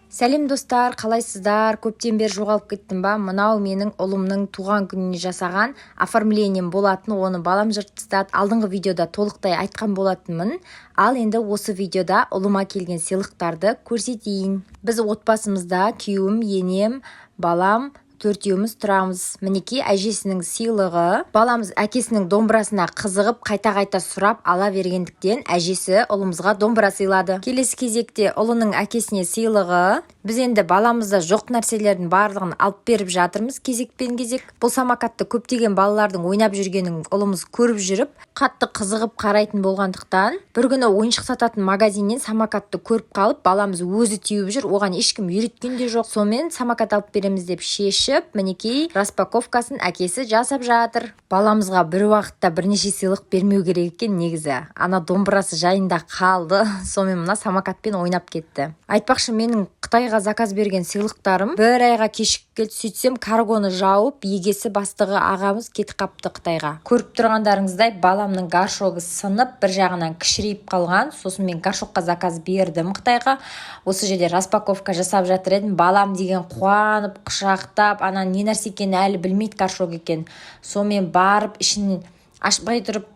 Сәлем достар, қалайсыздар? Көптен бері жоғалып кеттім ба? Мынау менің ұлымның туған күніне жасаған оформлением болатын, оны балам жыртыстады. Алдыңғы видеода толықтай айтқан болатынмын. Ал енді осы видеода ұлыма келген сыйлықтарды көрсетейін. Біз отбасымызда күйеуім, енем, балам, төртеуміз тұрамыз. Мінекей әжесінің сыйлығы. Баламыз әкесінің домбырасына қызығып қайта-қайта сұрап ала бергендіктен әжесі ұлымызға домбыра сыйлады. Келесі кезекте ұлының әкесіне сыйлығы. Біз енді баламызда жоқ нәрселердің барлығын алып беріп жатырмыз кезекпен-кезек. Бұл самокатты көптеген балалардың ойнап жүргенін ұлымыз көріп жүріп, қатты қызығып қарайтын болғандықтан, бір күні ойыншық сататын магазиннен самокатты көріп қалып, баламыз өзі теуіп жүр, оған ешкім үйреткен де жоқ. Сонымен самокат алып береміз деп шешіп, мінекей распаковкасын әкесі жасап жатыр. Баламызға бір уақытта бірнеше сыйлық бермеу керек екен негізі. Ана домбырасы жайында қалды. Сонымен мына самокатпен ойнап кетті. Айтпақшы, менің Қытайға заказ берген сыйлықтарым бір айға кешігіп келді. Сөйтсем каргоны жауып, егесі бастығы ағамыз кетіп қапты Қытайға. Көріп тұрғандарыңыздай, баламның горшогы сынып, бір жағынан кішірейіп қалған. Сосын мен горшокқа заказ бердім Қытайға. Осы жерде распаковка жасап жатыр едім. Балам деген қуанып, құшақтап, ана не нәрсе екенін әлі білмейді, горшок екен. Сонымен барып ішін ашпай тұрып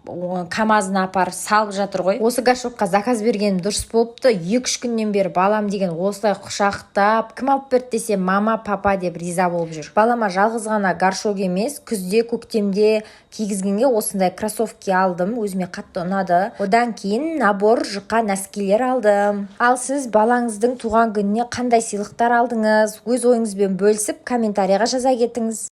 камазына апарып салып жатыр ғой. Осы горшокқа заказ бергенім дұрыс болыпты. 2-3 күннен бері балам деген осылай құшақтап, кім алып берді десе мама, папа деп риза болып жүр. Балама жалғыз ғана горшок емес, күзде, көктемде кигізгенге осындай кроссовки алдым. Өзіме қатты ұнады. Одан кейін набор жұқа нәскилер алдым. Ал сіз балаңыздың туған күніне қандай сыйлықтар алдыңыз? Өз ойыңызбен бөлісіп комментарийға жаза кетіңіз.